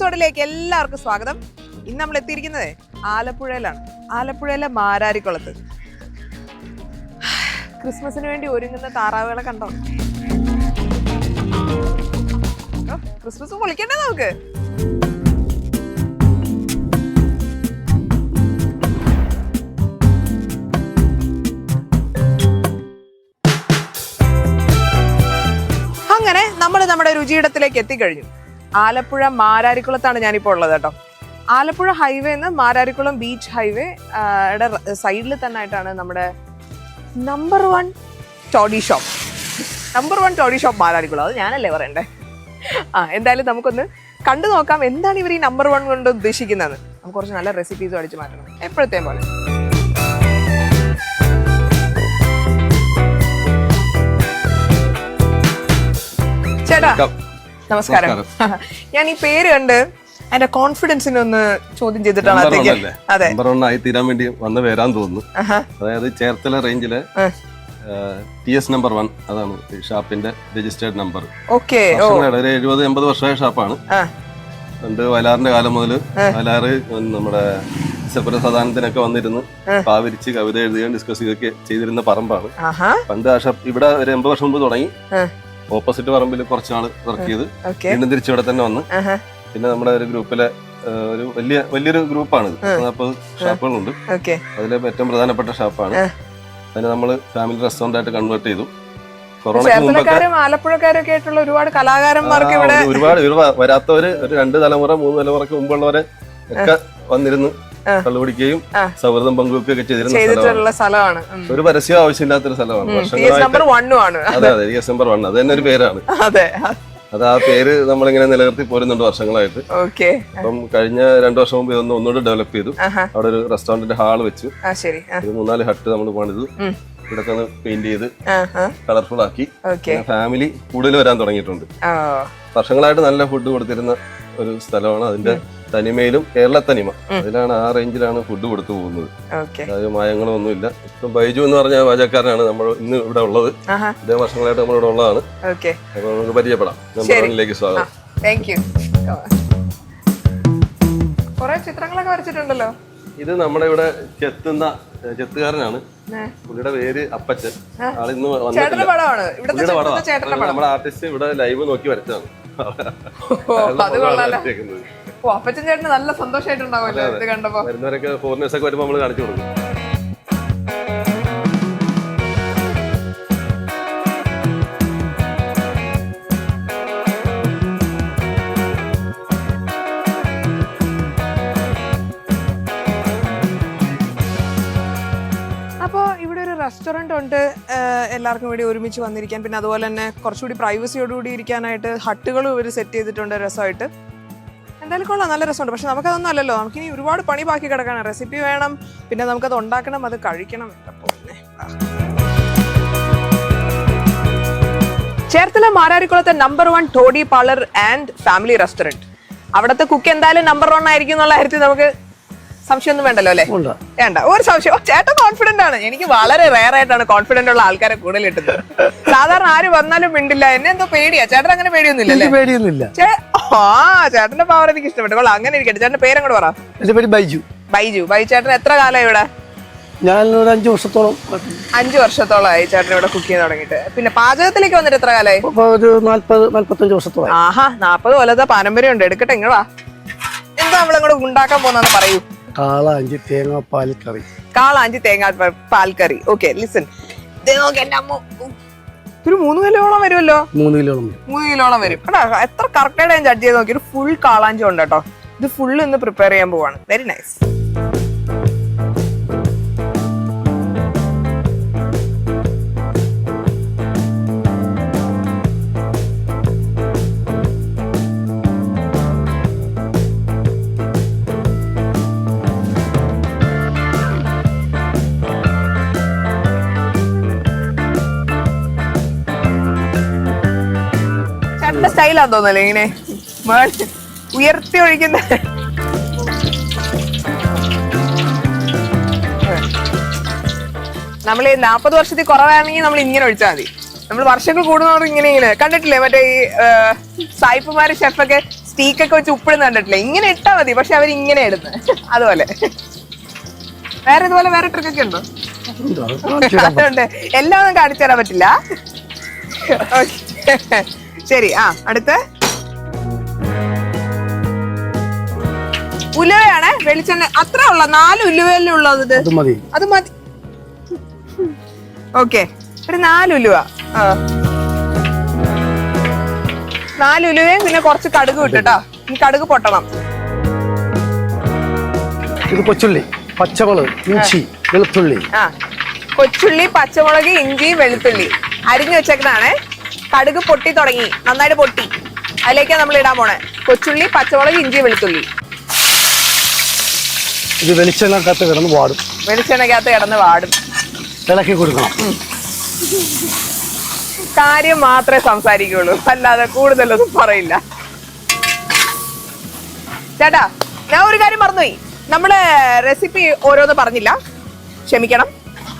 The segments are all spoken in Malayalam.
എപ്പിസോഡിലേക്ക് എല്ലാവർക്കും സ്വാഗതം. ഇന്ന് നമ്മൾ എത്തിയിരിക്കുന്നത് ആലപ്പുഴയിലാണ്. ആലപ്പുഴയിലെ മാരാരിക്കുളത്ത്. ക്രിസ്മസിന് വേണ്ടി ഒരുങ്ങുന്ന താറാവുകളെ കണ്ടോ? ക്രിസ്മസ് പൊളിക്കണ്ടേ നമുക്ക്? അങ്ങനെ നമ്മൾ നമ്മുടെ രുചിയിടത്തിലേക്ക് എത്തിക്കഴിഞ്ഞു. ആലപ്പുഴ മാരാരിക്കുളത്താണ് ഞാനിപ്പോൾ ഉള്ളത് കേട്ടോ. ആലപ്പുഴ ഹൈവേന്ന് മാരാരിക്കുളം ബീച്ച് ഹൈവേ സൈഡിൽ തന്നെ ആയിട്ടാണ് നമ്മുടെ നമ്പർ 1 ടോഡി ഷോപ്പ് മാരാരിക്കുളം. അത് ഞാനല്ലേ പറയണ്ടേ? എന്തായാലും നമുക്കൊന്ന് കണ്ടു നോക്കാം എന്താണ് ഇവർ ഈ നമ്പർ 1 കൊണ്ട് ഉദ്ദേശിക്കുന്നത്. നമുക്ക് കുറച്ച് നല്ല റെസിപ്പീസും അടിച്ചു മാറ്റണം എപ്പോഴത്തെയും പോലെ. ചേട്ടാ നമസ്കാരം. ഞാൻ ഈ പേര് കണ്ട് എന്റെ കോൺഫിഡൻസിനെ ഒന്ന് ചോദ്യം ചെയ്തിട്ടാണ് തീരാൻ വേണ്ടി വന്ന് വരാൻ തോന്നുന്നു. അതായത് ചേർത്തല റേഞ്ചിലെ TS നമ്പർ 1 അതാണ് ഷാപ്പിന്റെ രജിസ്റ്റേർഡ് നമ്പർ. ഒരു 70-80 വർഷമായ ഷാപ്പാണ്. പണ്ട് വയലാറിന്റെ കാലം മുതൽ വയലാറ് നമ്മുടെ സദാനത്തിനൊക്കെ വന്നിരുന്ന് പാവരിച്ച് കവിത എഴുതുകയും ഡിസ്കസ് ചെയ്യുകയൊക്കെ ചെയ്തിരുന്ന പറമ്പാണ്. പണ്ട് ആ ഷാപ്പ് ഇവിടെ ഒരു 80 വർഷം മുമ്പ് തുടങ്ങി. ഓപ്പോസിറ്റ് പറമ്പിൽ കുറച്ചാള് വർക്ക് ചെയ്ത് വീണ്ടും തിരിച്ചിവിടെ തന്നെ വന്ന് പിന്നെ നമ്മുടെ ഒരു ഗ്രൂപ്പിലെ ഒരു വലിയൊരു ഗ്രൂപ്പാണ്. 40 ഷാപ്പുകളുണ്ട്. അതിലെ ഏറ്റവും പ്രധാനപ്പെട്ട ഷാപ്പാണ്. അതിന് നമ്മള് ഫാമിലി റെസ്റ്റോറന്റ് ആയിട്ട് കൺവേർട്ട് ചെയ്തു. കൊറോണയ്ക്ക് മുമ്പൊക്കെ ആലപ്പുഴക്കാരൊക്കെ ആയിട്ടുള്ള ഒരുപാട് കലാകാരന്മാർക്ക് ഒരുപാട് വരാത്തവര് ഒരു 2 തലമുറ 3 തലമുറക്ക് മുമ്പുള്ളവരെ ഒക്കെ വന്നിരുന്ന് കള്ളുപിടിക്കുകയും സൗഹൃദം പങ്കുവെക്കുകയൊക്കെ ചെയ്തിരുന്ന സ്ഥലമാണ്. ഒരു പരസ്യം ആവശ്യമില്ലാത്തൊരു സ്ഥലമാണ്. അതെ അതെ TS നമ്പർ 1 അത് തന്നെ ഒരു പേരാണ്. അത് ആ പേര് നമ്മളിങ്ങനെ നിലനിർത്തി പോരുന്നുണ്ട് വർഷങ്ങളായിട്ട്. അപ്പം കഴിഞ്ഞ 2 വർഷം മുമ്പ് ഇതൊന്ന് ഒന്നുകൂടി ഡെവലപ്പ് ചെയ്തു. അവിടെ ഒരു റെസ്റ്റോറന്റിന്റെ ഹാള് വെച്ചു. ഒരു 3-4 ഹട്ട് നമ്മൾ പണിതു. ഇവിടൊക്കെ ഒന്ന് പെയിന്റ് ചെയ്ത് കളർഫുൾ ആക്കി. ഫാമിലി കൂടുതൽ വരാൻ തുടങ്ങിയിട്ടുണ്ട്. വർഷങ്ങളായിട്ട് നല്ല ഫുഡ് കൊടുത്തിരുന്ന ഒരു സ്ഥലമാണ്. അതിന്റെ തനിമയിലും കേരള തനിമ അതിലാണ് ആ റേഞ്ചിലാണ് ഫുഡ് കൊടുത്തു പോകുന്നത്. അതായത് മായങ്ങളോ ഒന്നുമില്ല. ഇപ്പം ബൈജു എന്ന് പറഞ്ഞ പാചകക്കാരനാണ് നമ്മൾ ഇന്ന് ഇവിടെ ഉള്ളത്. ഇതേ വർഷങ്ങളായിട്ട് നമ്മൾ ഇവിടെ ഉള്ളതാണ്. അപ്പൊ നമുക്ക് പരിചയപ്പെടാം. നമ്പറിലേക്ക് സ്വാഗതം. കുറെ ചിത്രങ്ങളൊക്കെ വരച്ചിട്ടുണ്ടല്ലോ. ഇത് നമ്മുടെ ഇവിടെ ചെത്തുകാരനാണ്. പുള്ളിയുടെ പേര് അപ്പച്ചൻ. ആളിന്ന് വന്നിട്ടില്ല. നമ്മുടെ ആർട്ടിസ്റ്റ് ഇവിടെ ലൈവ് നോക്കി വരച്ചതാണ്. അപ്പച്ചൻ ചേട്ടന് നല്ല സന്തോഷമായിട്ടുണ്ടാവുമല്ലോ ഇത് കണ്ടപ്പോ. വരുന്നവരൊക്കെ ഫോറിനേഴ്സ് ഒക്കെ വരുമ്പോ നമ്മള് കാണിച്ചു കൊടുക്കും. അപ്പോൾ ഇവിടെ ഒരു റെസ്റ്റോറൻറ്റ് ഉണ്ട് എല്ലാവർക്കും വേണ്ടി ഒരുമിച്ച് വന്നിരിക്കാൻ. പിന്നെ അതുപോലെ തന്നെ കുറച്ചുകൂടി പ്രൈവസിയോടുകൂടി ഇരിക്കാനായിട്ട് ഹട്ടുകളും ഇവർ സെറ്റ് ചെയ്തിട്ടുണ്ട് രസമായിട്ട്. എന്തായാലും കൊള്ളാം, നല്ല രസമുണ്ട്. പക്ഷെ നമുക്കതൊന്നും അല്ലല്ലോ, നമുക്കിനി ഒരുപാട് പണി ബാക്കി കിടക്കാണ്. റെസിപ്പി വേണം, പിന്നെ നമുക്കത് ഉണ്ടാക്കണം, അത് കഴിക്കണം. ചേർത്തല മാരാരിക്കുളത്തെ number 1 toddy parlour and family restaurant. അവിടുത്തെ കുക്ക് എന്തായാലും നമ്പർ 1 ആയിരിക്കും എന്നുള്ള കാര്യത്തിൽ നമുക്ക് സംശയമൊന്നും വേണ്ടല്ലോ അല്ലേ? വേണ്ട, ഒരു സംശയം. ചേട്ടൻ കോൺഫിഡന്റ് ആണ്. എനിക്ക് വളരെ റെയർ ആയിട്ടാണ് കോൺഫിഡന്റ് ഉള്ള ആൾക്കാരെ കൂടുതൽ കിട്ടുന്നത്. സാധാരണ ആര് വന്നാലും മിണ്ടില്ല. എന്നെ എന്തോ പേടിയാ. ചേട്ടൻ അങ്ങനെ പേടിയൊന്നുമില്ല. ചേട്ടന്റെ പവർ എനിക്ക് ഇഷ്ടപ്പെട്ടു. കൊള്ളാം, അങ്ങനെ ഇരിക്കട്ടെ. ചേട്ടന്റെ പേരങ്ങോട്ട് പറ. ബൈജു. ബൈജു ചേട്ടൻ എത്ര കാലം ഇവിടെ? ഞാൻ 5 വർഷത്തോളം. 5 വർഷത്തോളമായി ചേട്ടൻ ഇവിടെ കുക്ക് ചെയ്ത് തുടങ്ങിയിട്ട്. പിന്നെ പാചകത്തിലേക്ക് വന്നിട്ട് എത്ര കാലമായി? ഒരു 40-45 വർഷത്തോളം. 40 കൊല്ലത്തെ പാരമ്പര്യം ഉണ്ട്. എടുക്കട്ടെ, ഇങ്ങടാ. എന്താ നമ്മളിങ്ങോട്ട് ഉണ്ടാക്കാൻ പോകുന്ന പറയൂ. കാളാഞ്ചി തേങ്ങാപ്പാൽ കറി. കാളാഞ്ചി തേങ്ങാപ്പാൽ കറി. Okay, listen. ഒരു 3 കിലോളം വരുമല്ലോ. 3 കിലോളം വരും കേട്ടോ. എത്ര കറക്റ്റായിട്ട് ഞാൻ ജഡ്ജ് ചെയ്ത് നോക്കി. ഒരു ഫുൾ കാളാഞ്ചി ഉണ്ട് കേട്ടോ. ഇത് ഫുള്ള് ഇന്ന് പ്രിപ്പയർ ചെയ്യാൻ പോവാണ്. Very nice. സ്റ്റൈലാന്ന് തോന്നല്ലേ ഇങ്ങനെ ഉയർത്തി ഒഴിക്കുന്ന. നമ്മൾ 40 വർഷത്തിൽ കുറവാണെങ്കിൽ നമ്മൾ ഇങ്ങനെ ഒഴിച്ചാൽ മതി. നമ്മൾ വർഷങ്ങൾ കൂടുന്നവർ ഇങ്ങനെ കണ്ടിട്ടില്ലേ? മറ്റേ ഈ സായിപ്പുമാര് ഷെഫൊക്കെ സ്റ്റീക്കൊക്കെ വെച്ച് ഉപ്പിടുന്ന കണ്ടിട്ടില്ല, ഇങ്ങനെ ഇട്ടാ മതി, പക്ഷെ അവർ ഇങ്ങനെ ഇടുന്നത് അതുപോലെ. വേറെ ഇതുപോലെ വേറെ ട്രിക്കൊക്കെ ഉണ്ടോ? അതുകൊണ്ട് എല്ലാം ഒന്നും കാണിച്ചു തരാൻ പറ്റില്ല. ശരി, അടുത്ത് ഉലുവയാണ്. വെളിച്ചെണ്ണ അത്ര ഉള്ള 4 ഉലുവയല്ലേ ഉള്ളത്? അത് മതി. ഓക്കെ, ഒരു 4 ഉലുവ. 4 ഉലുവയും പിന്നെ കുറച്ച് കടുക് ഇട്ടിട്ടോ. ഈ കടുക് പൊട്ടണം. ഇത് കൊച്ചുള്ളി, പച്ചമുളക്, ഇഞ്ചി, വെളുത്തുള്ളി. കൊച്ചുള്ളി, പച്ചമുളക്, ഇഞ്ചി, വെളുത്തുള്ളി അരിഞ്ഞു വെച്ചേക്കുന്നതാണ്. കടുക് പൊട്ടി തുടങ്ങി, നന്നായിട്ട് പൊട്ടി. അതിലേക്കാണ് നമ്മൾ ഇടാൻ പോണേ. കൊച്ചുള്ളി, പച്ചമുളക്, ഇഞ്ചി, വെളുത്തുള്ളി. ഇത് വെളിച്ചെണ്ണക്കകത്ത് കിടന്ന് വാടും. വെളിച്ചെണ്ണക്കകത്ത് കിടന്ന് വാടും. ഇളക്കി കൊടുക്കണം. കാര്യം മാത്രമേ സംസാരിക്കുള്ളൂ, അല്ലാതെ കൂടുതലൊന്നും പറയില്ല. ചേട്ടാ, ഞാൻ ഒരു കാര്യം മറന്നുപോയി. നമ്മള് റെസിപ്പി ഓരോന്ന് പറഞ്ഞില്ല, ക്ഷമിക്കണം.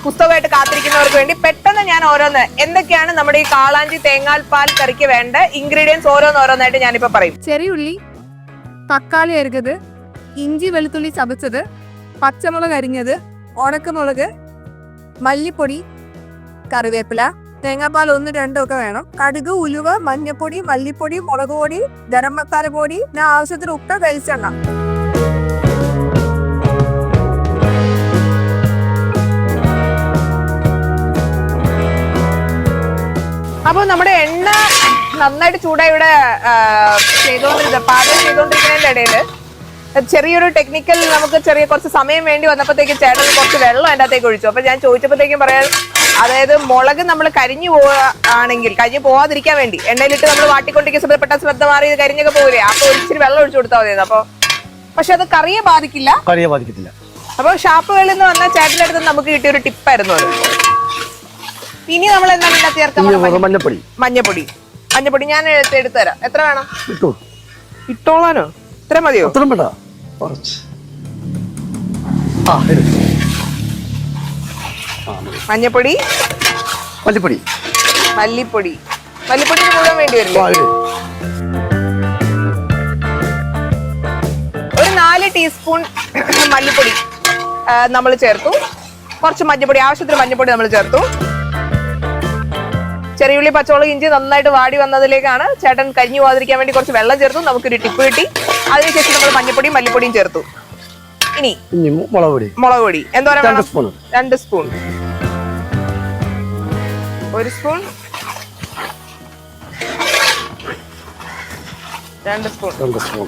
പുസ്തകമായിട്ട് കാത്തിരിക്കുന്നവർക്ക് വേണ്ടി പെട്ടെന്ന് ഞാൻ ഓരോന്ന് എന്തൊക്കെയാണ് നമ്മുടെ ഈ കാളാഞ്ചി തേങ്ങാൽപ്പാൽ കറിക്ക് വേണ്ട ഇൻഗ്രീഡിയൻസ് ഓരോന്നായിട്ട് ഞാനിപ്പോ പറയും. ചെറിയുള്ളി, തക്കാളി അരിഞ്ഞത്, ഇഞ്ചി വെളുത്തുള്ളി ചതച്ചത്, പച്ചമുളക് അരിഞ്ഞത്, ഉണക്കമുളക്, മല്ലിപ്പൊടി, കറിവേപ്പില, തേങ്ങാപ്പാൽ 1-2 ഒക്കെ വേണം, കടുക്, ഉലുവ, മഞ്ഞപ്പൊടി, മല്ലിപ്പൊടി, മുളക് പൊടി, ഗരം മസാല പൊടി, പിന്നെ ആവശ്യത്തിന് ഉപ്പ്, വെളിച്ചെണ്ണ. അപ്പൊ നമ്മുടെ എണ്ണ നന്നായിട്ട് ചൂടായി ഇവിടെ പാചകം ചെയ്തോണ്ടിരിക്കുന്നതിന്റെ ഇടയില് ചെറിയൊരു ടെക്നിക്കൽ, നമുക്ക് കുറച്ച് സമയം വേണ്ടി വന്നപ്പോഴത്തേക്ക് ചേട്ടൻ കുറച്ച് വെള്ളം അതിൻ്റെ അകത്തേക്ക് ഒഴിച്ചു. അപ്പൊ ഞാൻ ചോദിച്ചപ്പോഴത്തേക്കും പറയാൻ, അതായത് മുളക് നമ്മൾ കരിഞ്ഞു പോവാതിരിക്കാൻ വേണ്ടി എണ്ണയിലിട്ട് നമ്മൾ വാട്ടിക്കൊണ്ടിരിക്കുന്ന ശ്രദ്ധ മാറി കരിഞ്ഞൊക്കെ പോകില്ലേ, അപ്പൊ ഒരിച്ചിരി വെള്ളം ഒഴിച്ചു കൊടുത്താൽ മതി. അപ്പൊ പക്ഷെ അത് കറിയെ ബാധിക്കില്ല. അപ്പൊ ഷാപ്പുകളിൽ നിന്ന് വന്ന ചേട്ടൻ്റെ അടുത്ത് നമുക്ക് കിട്ടിയ ഒരു ടിപ്പായിരുന്നു അത്. ഇനി നമ്മൾ എന്താണ് ചേർക്കാൻ? മഞ്ഞപ്പൊടി ഞാൻ എടുത്തു തരാം. എത്ര വേണം? ഇട്ടോളാനോ? ഇത്ര മതിയോ? മഞ്ഞപ്പൊടി, മല്ലിപ്പൊടി മുഴുവൻ വേണ്ടി വരില്ലേ? ഒരു 4 ടീസ്പൂൺ മല്ലിപ്പൊടി നമ്മൾ ചേർത്തു. കുറച്ച് മഞ്ഞപ്പൊടി, ആവശ്യത്തിന് മഞ്ഞപ്പൊടി നമ്മൾ ചേർത്തു. ചെറിയുള്ളി, പച്ചമുളക്, ഇഞ്ചി നന്നായിട്ട് വാടി വന്നതിലേക്കാണ് ചേട്ടൻ കരിഞ്ഞു പോകാതിരിക്കാൻ വേണ്ടി കുറച്ച് വെള്ളം ചേർത്തു. നമുക്കൊരു ടിപ്പ് കിട്ടി. അതിനുശേഷം നമ്മൾ മഞ്ഞപ്പൊടിയും മല്ലിപ്പൊടിയും ചേർത്തു. ഇനി മുളക് പൊടി എന്തോരം? 2 സ്പൂൺ. 1 സ്പൂൺ. 2 സ്പൂൺ.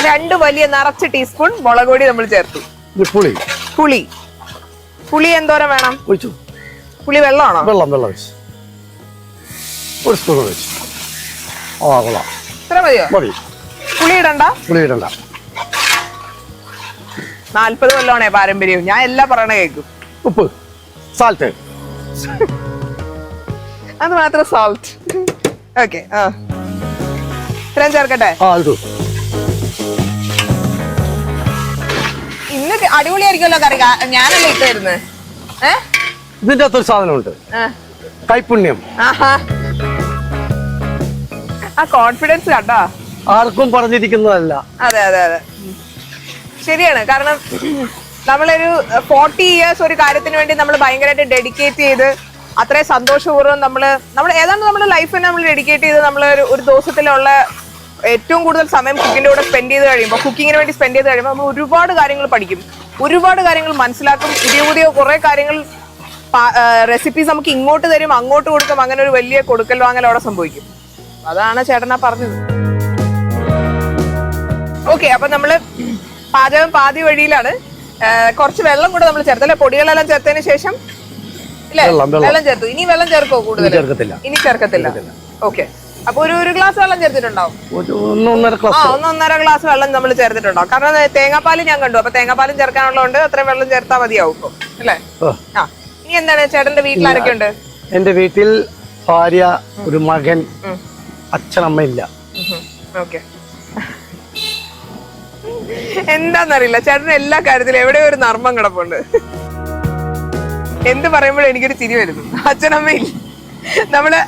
2 വലിയ നിറച്ച ടീസ്പൂൺ മുളക് പൊടി നമ്മൾ ചേർത്തു. പുളി എന്തോരം വേണം? പുളി വെള്ളമാണോ? വെള്ളം 1 സ്പൂൺ ഒഴിച്ചു. ഇത്ര മതിയോ? പുളി ഇടണ്ട. 40 കൊല്ലമാണേ പാരമ്പര്യം. ഞാൻ എല്ലാം പറയണ കേൾക്കും. ഉപ്പ്, സാൾട്ട്, അത് മാത്രം സോൾട്ട്. ഓക്കെ, ഇത്രയും ചേർക്കട്ടെ. ഇന്ന് അടിപൊളിയായിരിക്കുമല്ലോ കറി. ഞാനല്ലേ ഇട്ട് തരുന്നത്. ഇതിന്റെ അകത്തൊരു സാധനമുണ്ട്, കൈപുണ്യം. ആ കോൺഫിഡൻസ് കണ്ടോ? ആർക്കും പറഞ്ഞിരിക്കുന്നതല്ല. അതെ, ശരിയാണ്. കാരണം നമ്മളൊരു 40 years ഒരു കാര്യത്തിന് വേണ്ടി നമ്മൾ ഭയങ്കരമായിട്ട് ഡെഡിക്കേറ്റ് ചെയ്ത് അത്രയും സന്തോഷപൂർവ്വം നമ്മൾ ഏതാണ്ട് നമ്മുടെ ലൈഫിനെ നമ്മൾ ഡെഡിക്കേറ്റ് ചെയ്ത് നമ്മൾ ഒരു ദിവസത്തിലുള്ള ഏറ്റവും കൂടുതൽ സമയം കുക്കിന്റെ കൂടെ കുക്കിങ്ങിന് വേണ്ടി സ്പെൻഡ് ചെയ്ത് കഴിയുമ്പോൾ നമ്മൾ ഒരുപാട് കാര്യങ്ങൾ പഠിക്കും, ഒരുപാട് കാര്യങ്ങൾ മനസ്സിലാക്കും. പുതിയ കുറെ കാര്യങ്ങൾ റെസിപ്പീസ് നമുക്ക് ഇങ്ങോട്ട് തരും, അങ്ങോട്ട് കൊടുക്കും. അങ്ങനെ ഒരു വലിയ കൊടുക്കൽ വാങ്ങൽ അവിടെ സംഭവിക്കും. അതാണ് ചേട്ടനാ പറഞ്ഞത്. ഓക്കെ, അപ്പൊ നമ്മള് പാചകം പാതി വഴിയിലാണ്. കുറച്ച് വെള്ളം കൂടെ നമ്മൾ ചേർത്തല്ലേ? പൊടികളെല്ലാം ചേർത്തതിന് ശേഷം വെള്ളം ചേർത്തു. ഇനി വെള്ളം ചേർക്കോ? കൂടുതൽ ഇനി ചേർക്കത്തില്ല. ഓക്കെ, അപ്പൊ ഒരു ഗ്ലാസ് വെള്ളം ചേർത്തിട്ടുണ്ടാവും. 1.5 ഗ്ലാസ് വെള്ളം നമ്മൾ ചേർത്തിട്ടുണ്ടാവും. കാരണം തേങ്ങാപ്പാല് ഞാൻ കണ്ടു. അപ്പൊ തേങ്ങാപ്പാലും ചേർക്കാനുള്ളതുകൊണ്ട് അത്രയും വെള്ളം ചേർത്താൽ മതിയാവും ഇപ്പൊ, അല്ലേ? ഇനി എന്താണ് ചേട്ടന്റെ വീട്ടിൽ ആരൊക്കെ ഉണ്ട്? എന്റെ വീട്ടിൽ ഭാര്യ, ഒരു മകൻ, അച്ഛനമ്മയില്ല. ഓക്കെ, എന്താന്നറിയില്ല, ചേട്ടന് എല്ലാ കാര്യത്തിലും എവിടെയോ ഒരു നർമ്മം കിടപ്പുണ്ട്. എന്ത് പറയുമ്പോഴും എനിക്കൊരു ചിരി വരുന്നു. അച്ഛനമ്മയില്ല, നമ്മള്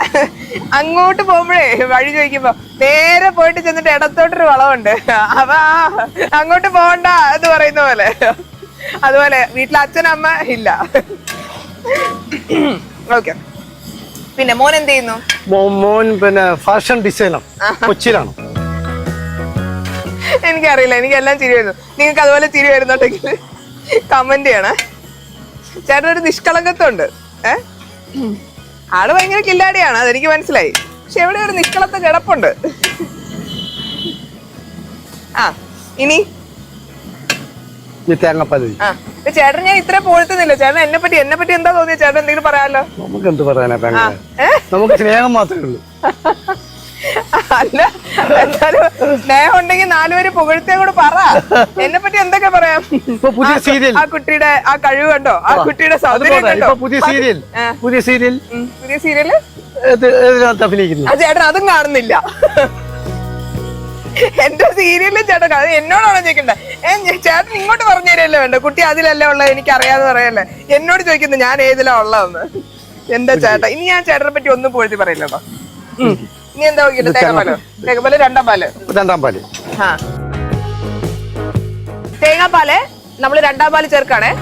അങ്ങോട്ട് പോകുമ്പോഴേ വഴി ചോദിക്കുമ്പോ നേരെ പോയിട്ട് ചെന്നിട്ട് ഇടത്തോട്ടൊരു വളവുണ്ട്, അപ്പൊ അങ്ങോട്ട് പോകണ്ട എന്ന് പറയുന്ന പോലെ. അതുപോലെ വീട്ടിലെ അച്ഛനമ്മ ഇല്ല. ഓക്കെ, പിന്നെ മോൻ എന്ത് ചെയ്യുന്നു? മോൻ പിന്നെ ഫാഷൻ ഡിസൈനർ, കൊച്ചിയിലാണ്. എനിക്കറിയില്ല, എനിക്കെല്ലാം ചിരി വരുന്നു. നിങ്ങൾക്ക് അതുപോലെ ചിരി വരുന്നുണ്ടെങ്കിൽ കമന്റ് ചെയ്യണേ. ചേട്ടൻ ഒരു നിഷ്കളങ്കത്വമുണ്ട്. ആള് ഭയങ്കര കില്ലാടിയാണ്, അതെനിക്ക് മനസ്സിലായി. പക്ഷെ എവിടെ ഒരു നിഷ്കളത്വം കിടപ്പുണ്ട്. ആ ഇനി തേങ്ങാപ്പാൽ. ചേട്ടൻ ഞാൻ ഇത്ര പോഴ്ത്തുന്നില്ല. ചേട്ടൻ എന്നെ പറ്റി എന്താ തോന്നിയത്? ചേട്ടൻ എന്തെങ്കിലും പറയാലോ? നമുക്ക് എന്ത് പറയാനാ, നമുക്ക് സ്നേഹം മാത്രമേ ഉള്ളൂ. അല്ല, എന്തായാലും സ്നേഹം ഉണ്ടെങ്കിൽ 4 പേര് പുകഴ്ത്തേ കൂടെ പറ. എന്നെ പറ്റി എന്തൊക്കെ പറയാം? പുതിയ സീരിയൽ, ആ കുട്ടിയുടെ ആ കഴിവ് കണ്ടോ, ആ കുട്ടിയുടെ സൗന്ദര്യം കണ്ടോ? പുതിയ സീരിയല് അഭിനയിക്കുന്നു. ആ ചേട്ടൻ അതും കാണുന്നില്ല. എന്റെ സീരിയലും ചേട്ടൻ അത് എന്നോടാണോ ചോദിക്കണ്ടേ? ചേട്ടൻ ഇങ്ങോട്ട് പറഞ്ഞു തരല്ലേ വേണ്ട, കുട്ടി അതിലല്ലേ ഉള്ളത്, എനിക്ക് അറിയാതെ പറയല്ലേ. എന്നോട് ചോദിക്കുന്നു ഞാൻ ഏതിലാ ഉള്ളതെന്ന്. എന്റെ ചേട്ടാ, ഇനി ഞാൻ ചേട്ടനെ പറ്റി ഒന്നും പോഴ്ത്തി പറയില്ലട്ടോ. ഇനി എന്താ നോക്കിട്ട്? തേങ്ങാപ്പാല് രണ്ടാം പാല്. ആ തേങ്ങാപ്പാല് നമ്മള് രണ്ടാം പാല് ചേർക്കാണേ.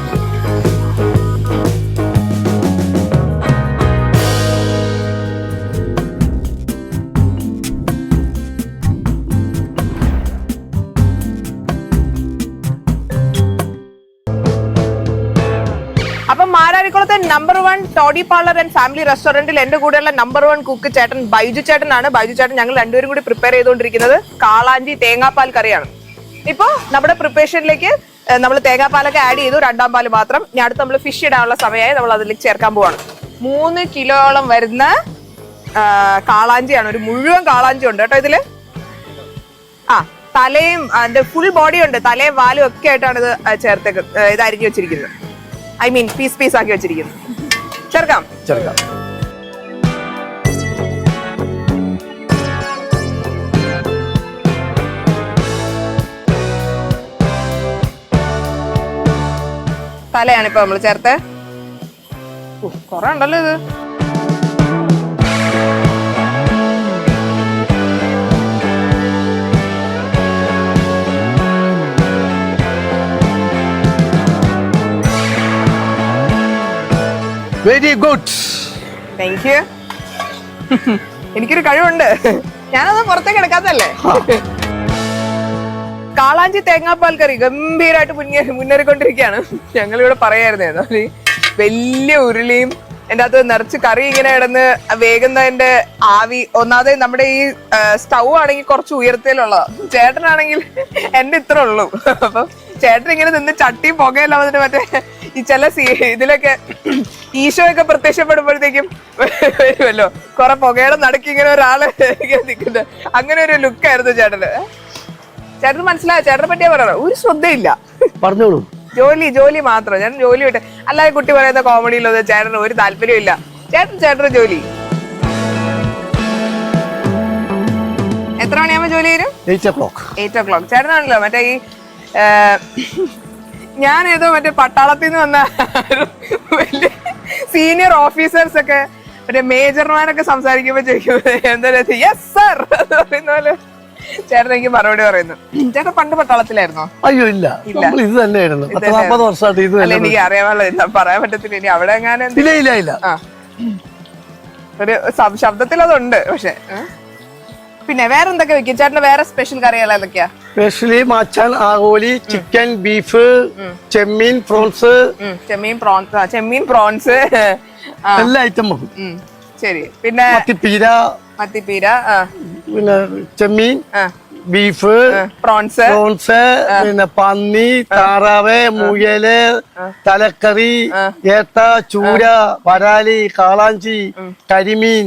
അപ്പൊ മാരാരിക്കുളത്തെ number 1 toddy parlour and family റെസ്റ്റോറന്റിൽ എന്റെ കൂടെയുള്ള നമ്പർ 1 കുക്ക് ചേട്ടൻ ബൈജു ചേട്ടനാണ്. ബൈജു ചേട്ടൻ ഞങ്ങൾ രണ്ടുപേരും കൂടി പ്രിപ്പയർ ചെയ്തുകൊണ്ടിരിക്കുന്നത് കാളാഞ്ചി തേങ്ങാപ്പാൽ കറിയാണ്. ഇപ്പൊ നമ്മുടെ പ്രിപ്പറേഷനിലേക്ക് നമ്മൾ തേങ്ങാപ്പാലൊക്കെ ആഡ് ചെയ്തു, രണ്ടാം പാല് മാത്രം. ഇനി അടുത്ത് നമ്മൾ ഫിഷ് ഇടാനുള്ള സമയമായി, നമ്മൾ അതിലേക്ക് ചേർക്കാൻ പോവാണ്. 3 കിലോളം വരുന്ന കാളാഞ്ചിയാണ്. ഒരു മുഴുവൻ കാളാഞ്ചി ഉണ്ട് കേട്ടോ ഇതില്. ആ തലയും അതിന്റെ ഫുൾ ബോഡി ഉണ്ട്, തലയും വാലും ഒക്കെ ആയിട്ടാണ് ഇത് ഇത് അരിഞ്ഞു വെച്ചിരിക്കുന്നത്. ഐ മീൻ പീസ് ആക്കി വെച്ചിരിക്കുന്നു. ചേർക്കാം. തലയാണ് ഇപ്പൊ നമ്മൾ ചേർത്ത്. കൊറേ ഉണ്ടല്ലോ ഇത്. Very good, thank you. എനിക്കൊരു കഴിവുണ്ട്, ഞാനത് പുറത്തേക്ക് എടുക്കാത്തല്ലേ. കാളാഞ്ചി തേങ്ങാപ്പാൽ കറി ഗംഭീരമായിട്ട് മുന്നേറിക്കൊണ്ടിരിക്കുകയാണ്. ഞങ്ങളിവിടെ പറയായിരുന്നേന്നു, വലിയ ഉരുളിയും എൻ്റെ അകത്ത് നിറച്ച് കറി ഇങ്ങനെ കിടന്ന് വേഗുന്നതിന്റെ ആവി. ഒന്നാമത് നമ്മുടെ ഈ സ്റ്റൗ ആണെങ്കിൽ കുറച്ച് ഉയരത്തിലുള്ളതാ, ചേട്ടനാണെങ്കിൽ എന്റെ ഇത്ര ഉള്ളൂ. അപ്പൊ ചേട്ടൻ ഇങ്ങനെ നിന്ന് ചട്ടിയും പുകയെല്ലാം വന്നിട്ട് മറ്റേ ഈ ചില ഇതിലൊക്കെ ഈശോയൊക്കെ പ്രത്യക്ഷപ്പെടുമ്പോഴത്തേക്കും വരുമല്ലോ, കുറെ പുകയുടെ നടുക്ക് ഇങ്ങനെ ഒരാള് നിൽക്കുന്നത്, അങ്ങനെ ഒരു ലുക്കായിരുന്നു ചേട്ടന്. ചേട്ടന് മനസ്സിലായോ? ചേട്ടനെ പറ്റിയാ പറയണോ? ഒരു ശ്രദ്ധയില്ല, പറഞ്ഞോളൂ. ജോലി മാത്രം. ഞാൻ ജോലി വിട്ട്, അല്ലാതെ കുട്ടി പറയുന്ന കോമഡിയിലൊന്നും ചേട്ടന് ഒരു താല്പര്യം ഇല്ല. ചേട്ടന് ജോലി എത്ര മണിയാകുമ്പോ ജോലി വരും? 8 o'clock. 8 o'clock. ചേട്ടനാണല്ലോ മറ്റേ ഈ ഞാൻ ഏതോ മറ്റേ പട്ടാളത്തിൽ നിന്ന് വന്ന വലിയ സീനിയർ ഓഫീസേഴ്സ് ഒക്കെ മറ്റേ മേജർമാരൊക്കെ സംസാരിക്കുമ്പോ ചോദിക്കുമ്പോ എന്താ യെസ് സർ എന്ന് പറയുന്ന പോലെ ചേട്ടൻ എനിക്ക് മറുപടി പറയുന്നു. ചേട്ടൻ പണ്ട് പട്ടാളത്തിലായിരുന്നോ? അയ്യോ ഇല്ല, ഇത് തന്നെയായിരുന്നു. 40 വർഷമായിട്ട് ഇത് അല്ല, എനിക്ക് അറിയാമല്ലോ, പറയാൻ പറ്റത്തില്ല. ഇനി അവിടെ എങ്ങാനും ഒരു ശബ്ദത്തിൽ അതുണ്ട്. പക്ഷെ പിന്നെ വേറെ എന്തൊക്കെ വെക്കും ചേട്ടന്? വേറെ സ്പെഷ്യൽ കറികൾ ഏതൊക്കെയാ? സ്പെഷ്യലി മച്ചാൻ, ആഗോലി, ചിക്കൻ, ബീഫ്, ചെമ്മീൻ, പ്രോൺസ്. ചെമ്മീൻ പ്രോൺസ് എല്ലാ ഐറ്റം വെക്കും. ശരി. പിന്നെ മത്തിപ്പീര, പിന്നെ ചെമ്മീൻ, ബീഫ്, പ്രോൺസ്, പിന്നെ പന്നി, താറാവ്, മുയല്, തലക്കറി, ഏത്ത, ചൂര, വരാലി, കാളാഞ്ചി, കരിമീൻ.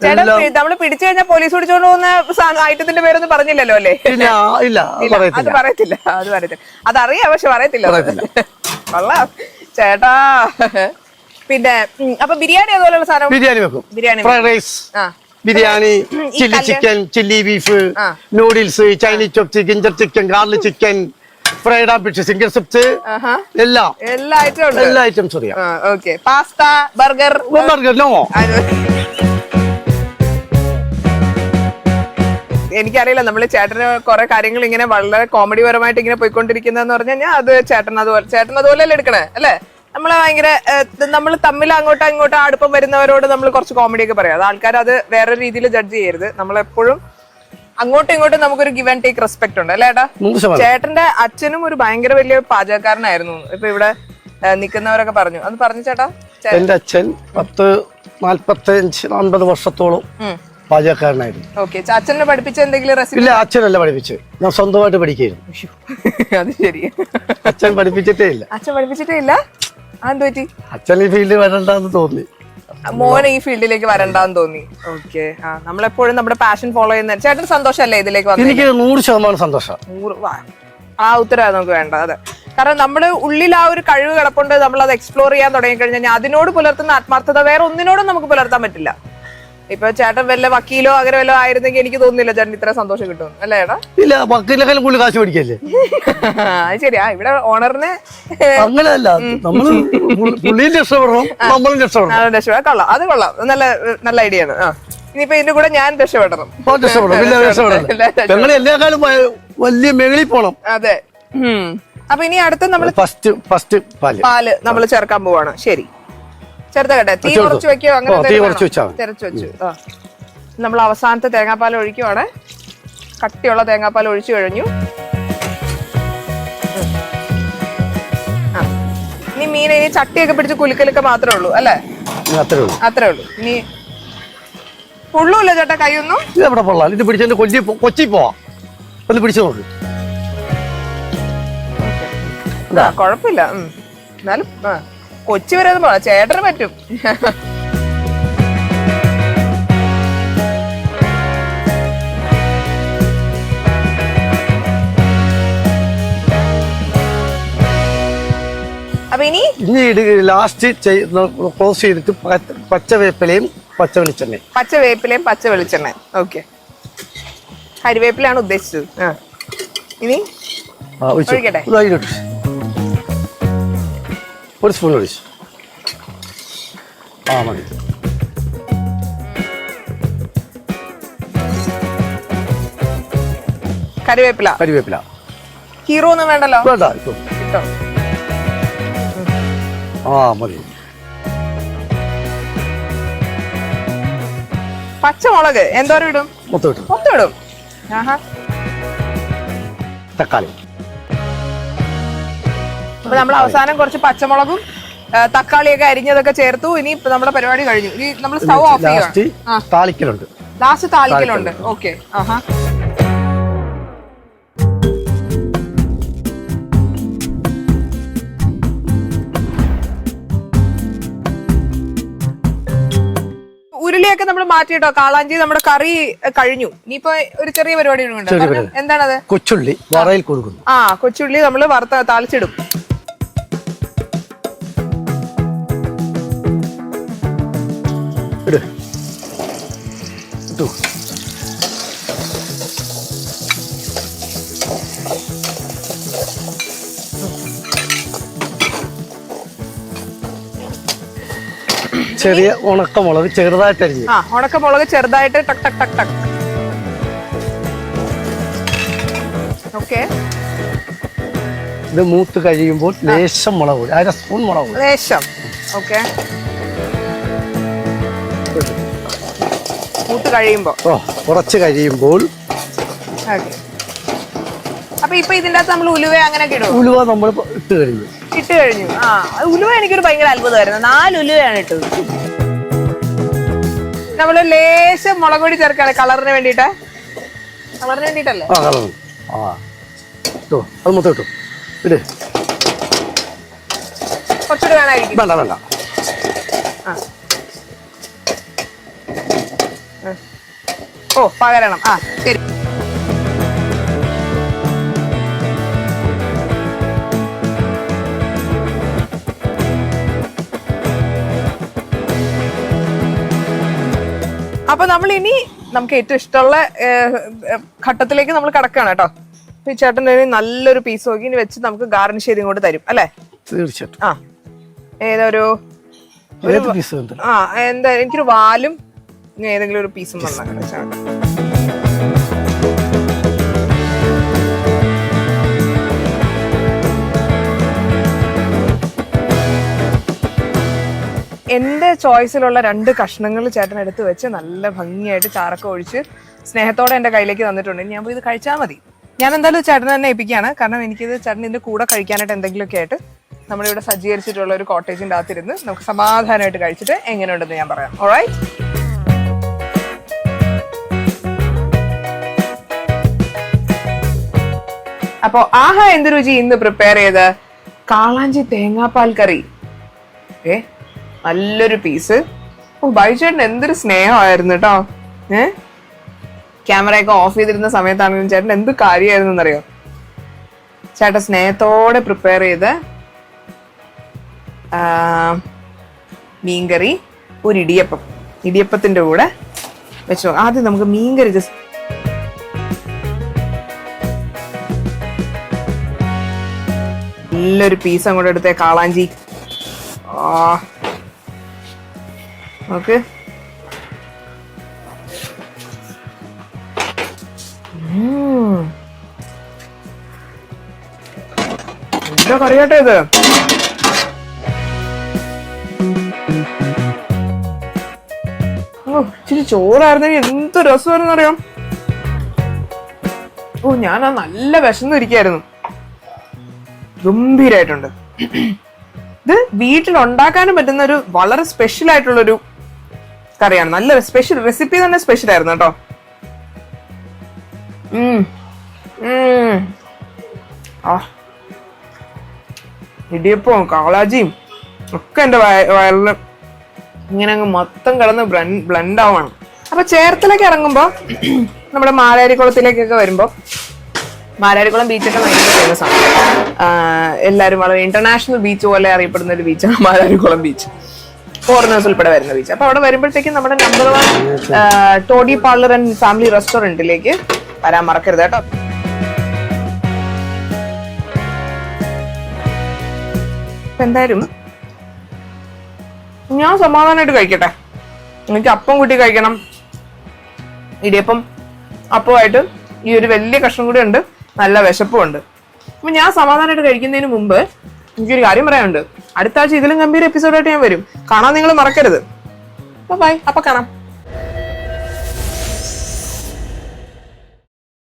ചേട്ടൻ നമ്മള് പിടിച്ചു കഴിഞ്ഞാൽ പോലീസ് പിടിച്ചോണ്ട് പോകുന്ന ഐറ്റത്തിന്റെ പേരൊന്നും പറഞ്ഞില്ലല്ലോ അല്ലേ? ഇല്ല, അത് പറയത്തില്ല. അതറിയാം, പക്ഷെ പറയത്തില്ല. കൊള്ളാം ചേട്ടാ. പിന്നെ അപ്പൊ ബിരിയാണി അതുപോലെയുള്ള സാധനം? ബിരിയാണി വെക്കും. Fried rice, biryani, chilli chicken, chilli beef, noodles, Chinese chops, ginger chicken, garlic chicken, fried and fish single chips എല്ലാം എല്ലാ ഐറ്റം ഉണ്ട്. എല്ലാ ഐറ്റംസും അറിയാം. ഓക്കെ. പാസ്ത, ബർഗർ, നോ എനിക്കറിയില്ല. നമ്മള് ചേട്ടന് കുറെ കാര്യങ്ങൾ ഇങ്ങനെ വളരെ കോമഡി പരമായിട്ട് ഇങ്ങനെ പോയിക്കൊണ്ടിരിക്കുന്നതെന്ന് പറഞ്ഞു കഴിഞ്ഞാൽ അത് ചേട്ടൻ അതുപോലെ എടുക്കണേ അല്ലേ? നമ്മള് ഭയങ്കര നമ്മൾ തമ്മിൽ അങ്ങോട്ടും ഇങ്ങോട്ടും അടുപ്പം വരുന്നവരോട് നമ്മൾ കുറച്ച് കോമഡി ഒക്കെ പറയാം. അത് ആൾക്കാർ അത് വേറെ രീതിയിൽ ജഡ്ജ് ചെയ്യരുത്. നമ്മളെപ്പോഴും അങ്ങോട്ടും ഇങ്ങോട്ടും നമുക്കൊരു ഗിവ് ആൻഡ് ടേക്ക് റെസ്പെക്ട് ഉണ്ട് അല്ലേ ഏട്ടാ? ചേട്ടന്റെ അച്ഛനും ഒരു ഭയങ്കര വലിയ പാചകക്കാരനായിരുന്നു. ഇപ്പൊ ഇവിടെ നിൽക്കുന്നവരൊക്കെ പറഞ്ഞു. അത് പറഞ്ഞു ചേട്ടാ. എന്റെ അച്ഛൻ 45-50 വർഷത്തോളം പാചകക്കാരനായിരുന്നു. ഓക്കെ. അച്ഛനെ പഠിപ്പിച്ച എന്തെങ്കിലും റെസിപ്പി? ഇല്ല, അച്ഛനല്ല പഠിപ്പിച്ച്, ഞാൻ സ്വന്തമായിട്ട് പഠിക്കായിരുന്നു. അത് ശരി. അച്ഛൻ പഠിപ്പിച്ചിട്ടേ ഇല്ല. അച്ഛൻ പഠിപ്പിച്ചിട്ടേ ഇല്ല? അതെന്ത് പറ്റി? അച്ഛൻ ഈ ഫീൽഡിൽ വരണ്ടെന്ന് തോന്നി, മോനെ ഈ ഫീൽഡിലേക്ക് വരണ്ടെന്ന് തോന്നി. ഓക്കെ. നമ്മളെപ്പോഴും നമ്മുടെ പാഷൻ ഫോളോ ചെയ്യുന്ന ചേട്ടൻ സന്തോഷമല്ലേ ഇതിലേക്ക് വന്നത്? എനിക്ക് 100% സന്തോഷം. ആ ഉത്തരവാദിത്വം നമുക്ക് വേണ്ട. അതെ, കാരണം നമ്മുടെ ഉള്ളിൽ ആ ഒരു കഴിവ് കിടപ്പുണ്ട്. നമ്മൾ അത് എക്സ്പ്ലോർ ചെയ്യാൻ തുടങ്ങി കഴിഞ്ഞാൽ അതിനോട് പുലർത്തുന്ന ആത്മാർത്ഥത വേറെ ഒന്നിനോടും നമുക്ക് പുലർത്താൻ പറ്റില്ല. ഇപ്പൊ ചേട്ടൻ വല്ല വക്കീലോ അങ്ങനെ വല്ലോ ആയിരുന്നെങ്കിൽ എനിക്ക് തോന്നുന്നില്ല ചേട്ടൻ ഇത്ര സന്തോഷം കിട്ടും അല്ലേ ഏട്ടാ? ഇല്ല, വക്കീലിനെക്കാളും കൂടുതൽ കാശ് മേടിക്കല്ലേ. അത് ശരിയാ. ഇവിടെ ഓണറിന് അങ്ങനെയല്ല, നമ്മള് പുള്ളിയും രക്ഷപ്പെടണം, നമ്മളും രക്ഷപ്പെടണം. രക്ഷപ്പെടാം. കൊള്ളാം, അത് കൊള്ളാം. നല്ല ഐഡിയ ആണ്. ഇനിയിപ്പോ ഇതിന്റെ കൂടെ ഞാൻ രക്ഷപ്പെടണം. എല്ലാക്കാളും വലിയ മേളിൽ പോണം. അതെ. അപ്പൊ ഇനി അടുത്ത് നമ്മൾ ഫസ്റ്റ് പാല് നമ്മൾ ചേർക്കാൻ പോവാണ്. ശരി, ചേർത്തകട്ടെ. തീ കുറച്ച് വെക്കോ? അങ്ങനെ തിരച്ചു വെച്ചു. നമ്മൾ അവസാനത്തെ തേങ്ങാപ്പാൽ ഒഴിക്കുവാണ്. കട്ടിയുള്ള തേങ്ങാപ്പാൽ ഒഴിച്ചു കഴിഞ്ഞു. ഇനി മീൻ ഇനി ചട്ടിയൊക്കെ പിടിച്ച് കുലുക്കലൊക്കെ മാത്രമേ ഉള്ളൂ അല്ലേ? അത്രേ ഉള്ളൂ. ഇനി പൊള്ളൂല്ല ചേട്ടാ കൈയൊന്നും? ഇതെവിടെ പൊള്ളാം? ഇത് പിടിച്ചെന്റെ കൊച്ചി പോവാം. ഒന്ന് പിടിച്ചു നോക്ക്. കൊഴപ്പില്ല. എന്നാലും കൊച്ചി വരെ ഒന്നും പോവാ, ചേട്ടന് പറ്റും. അപ്പൊ ഇനി ലാസ്റ്റ് ക്ലോസ് ചെയ്തിട്ട് പച്ചവേപ്പിലയും പച്ച വെളിച്ചെണ്ണയും. ഓക്കെ. കരിവേപ്പിലാണ് ഉദ്ദേശിച്ചത്. ഇനി ഒഴിക്കട്ടെ. ഒരു സ്പൂൺ ഒഴിച്ചു. മതി. കരിവേപ്പില ഹീറോ ഒന്നും വേണ്ടല്ലോ. വേണ്ട, മതി. പച്ചമുളക് എന്തോരം ഇടും? മൊത്തം ഇടും. തക്കാളി. അപ്പൊ നമ്മൾ അവസാനം കുറച്ച് പച്ചമുളകും തക്കാളിയൊക്കെ അരിഞ്ഞതൊക്കെ ചേർത്തു. ഇനി നമ്മുടെ പരിപാടി കഴിഞ്ഞു. ഇനി നമ്മൾ സ്റ്റൗ ഓഫ് ചെയ്യാം. ലാസ്റ്റ് താളിക്കലുണ്ട്. ഓക്കെ. ഉരുളിയൊക്കെ നമ്മൾ മാറ്റിയിട്ടോ. കാളാഞ്ചി നമ്മുടെ കറി കഴിഞ്ഞു. ഇനിയിപ്പോ ഒരു ചെറിയ പരിപാടി ഉണ്ട്. എന്താണത്? കൊച്ചുള്ളി വറയിൽ കൊടുക്കുന്നു. കൊച്ചുള്ളി നമ്മൾ താളിച്ചിടും. ചെറിയ ഉണക്കമുളക് ചെറുതായിട്ട് അരിഞ്ഞു. ഉണക്കമുളക് ചെറുതായിട്ട് ടക് ടക് ടക് ടക്. ഓക്കെ. ഇത് മൂത്ത് കഴിയുമ്പോൾ ലേശം മുളക് പൊടി, 1/2 സ്പൂൺ മുളക് പൊടി. ലേശം. ഓക്കെ. മൂത്ത് കഴിയുമ്പോൾ കുറച്ച് കഴിയുമ്പോൾ. അപ്പൊ ഇപ്പൊ ഇതിന്റെ അകത്ത് നമ്മൾ ഉലുവ അങ്ങനെയൊക്കെ ഇടും. ഉലുവ നമ്മൾ ഇട്ട് കഴിഞ്ഞു. ഉലുവ എനിക്കൊരു ഭയങ്കര അത്ഭുതമായിരുന്നു. 4 ഉലുവയാണ് ഇട്ടത്. നമ്മള് ലേശം മുളക് പൊടി ചേർക്കാണ് കളറിന് വേണ്ടിട്ടല്ലേ? അത് മൊത്തം ഇട്ടു. ഇട്. കുറച്ചുകൂടി വേണമായിരിക്കും. വേണ്ട. പകരണം. ശരി. അപ്പൊ നമ്മൾ ഇനി നമുക്ക് ഏറ്റവും ഇഷ്ടമുള്ള ഘട്ടത്തിലേക്ക് നമ്മൾ കടക്കുകയാണ് കേട്ടോ. ഈ ചേട്ടൻ നല്ലൊരു പീസ് നോക്കി ഇനി വെച്ച് നമുക്ക് ഗാർണിഷ് ചെയ്ത് ഇങ്ങോട്ട് തരും അല്ലേ? തീർച്ചയായിട്ടും. ആ ഏതൊരു എന്താ എനിക്കൊരു വാലും ഏതെങ്കിലും ഒരു പീസും വന്നാൽ ചേട്ടൻ. എന്റെ ചോയ്സിലുള്ള 2 കഷ്ണങ്ങൾ ചേട്ടൻ എടുത്ത് വെച്ച് നല്ല ഭംഗിയായിട്ട് ചാറൊക്കെ ഒഴിച്ച് സ്നേഹത്തോടെ എന്റെ കയ്യിലേക്ക് തന്നിട്ടുണ്ട്. ഞാൻ പോയി ഇത് കഴിച്ചാൽ മതി. ഞാൻ എന്തായാലും ചേട്ടൻ തന്നെ ഏൽപ്പിക്കുകയാണ്. കാരണം എനിക്കിത് ചേട്ടൻ ഇതിന്റെ കൂടെ കഴിക്കാനായിട്ട് എന്തെങ്കിലുമൊക്കെ ആയിട്ട് നമ്മളിവിടെ സജ്ജീകരിച്ചിട്ടുള്ള ഒരു കോട്ടേജിന്റെ അകത്തിരുന്ന് നമുക്ക് സമാധാനമായിട്ട് കഴിച്ചിട്ട് എങ്ങനെയുണ്ടെന്ന് ഞാൻ പറയാം. ഓൾറൈറ്റ്. അപ്പോ ആഹാ എന്ത് രുചി ഇന്ന് പ്രിപ്പയർ ചെയ്ത് കാളാഞ്ചി തേങ്ങാപ്പാൽ കറി. നല്ലൊരു പീസ്. ബൈചേട്ടൻ എന്തൊരു സ്നേഹമായിരുന്നു കേട്ടോ. ക്യാമറയൊക്കെ ഓഫ് ചെയ്തിരുന്ന സമയത്താണെങ്കിലും ചേട്ടൻ എന്ത് കാര്യമായിരുന്നു എന്നറിയോ? ചേട്ടൻ സ്നേഹത്തോടെ പ്രിപ്പയർ ചെയ്ത് മീൻകറി, ഒരു ഇടിയപ്പത്തിന്റെ കൂടെ വെച്ചു. ആദ്യം നമുക്ക് മീൻകറി ജസ്റ്റ് നല്ലൊരു പീസ് അങ്ങോട്ട് എടുത്തേ കാളാഞ്ചി. നോക്ക്, എന്താ കറിയാട്ടെ ഇത്. ഇച്ചിരി ചോറായിരുന്നെങ്കിൽ എന്ത് രസമായിരുന്നു അറിയാം. ഞാൻ നല്ല വിശന്നിരിക്കായിരുന്നു. ഗംഭീരായിട്ടുണ്ട്. ഇത് വീട്ടിലുണ്ടാക്കാനും പറ്റുന്ന ഒരു വളരെ സ്പെഷ്യൽ ആയിട്ടുള്ളൊരു കറിയാണ്. നല്ല സ്പെഷ്യൽ റെസിപ്പി തന്നെ സ്പെഷ്യൽ ആയിരുന്നു കേട്ടോ. ഇടിയപ്പവും കാളാജിയും ഒക്കെ എന്റെ വയറില് ഇങ്ങനെ അങ്ങ് മൊത്തം കിടന്ന് ബ്ലെൻഡ് ആവാണ്. അപ്പൊ ചേർത്തലൊക്കെ ഇറങ്ങുമ്പോ നമ്മുടെ മാരാരിക്കുളത്തിലേക്കൊക്കെ വരുമ്പോ, മാരാരിക്കുളം ബീച്ചൊക്കെ ഭയങ്കര ഫേമസ് ആണ്. എല്ലാവരും വളരെ ഇന്റർനാഷണൽ ബീച്ച് പോലെ അറിയപ്പെടുന്ന ഒരു ബീച്ചാണ് മാരാരിക്കുളം ബീച്ച്. ഫോറിനേഴ്സ് ഉൾപ്പെടെ വരുന്ന ബീച്ച്. അപ്പൊ അവിടെ വരുമ്പോഴത്തേക്കും നമ്മുടെ number 1 toddy parlour and family റെസ്റ്റോറന്റിലേക്ക് വരാൻ മറക്കരുത് കേട്ടോ. എന്തായാലും ഞാൻ സമാധാനമായിട്ട് കഴിക്കട്ടെ. എനിക്ക് അപ്പം കൂട്ടി കഴിക്കണം. ഇടിയപ്പം അപ്പമായിട്ട് ഈ ഒരു വലിയ കഷ്ണം കൂടി ഉണ്ട്. നല്ല വിശപ്പും ഉണ്ട്. അപ്പൊ ഞാൻ സമാധാനമായിട്ട് കഴിക്കുന്നതിന് മുമ്പ് എനിക്കൊരു കാര്യം പറയാനുണ്ട്. അടുത്ത ആഴ്ച ഇതിലും ഗംഭീര എപ്പിസോഡായിട്ട് ഞാൻ വരും. കാണാൻ നിങ്ങൾ മറക്കരുത്. ബൈ. അപ്പൊ കാണാം.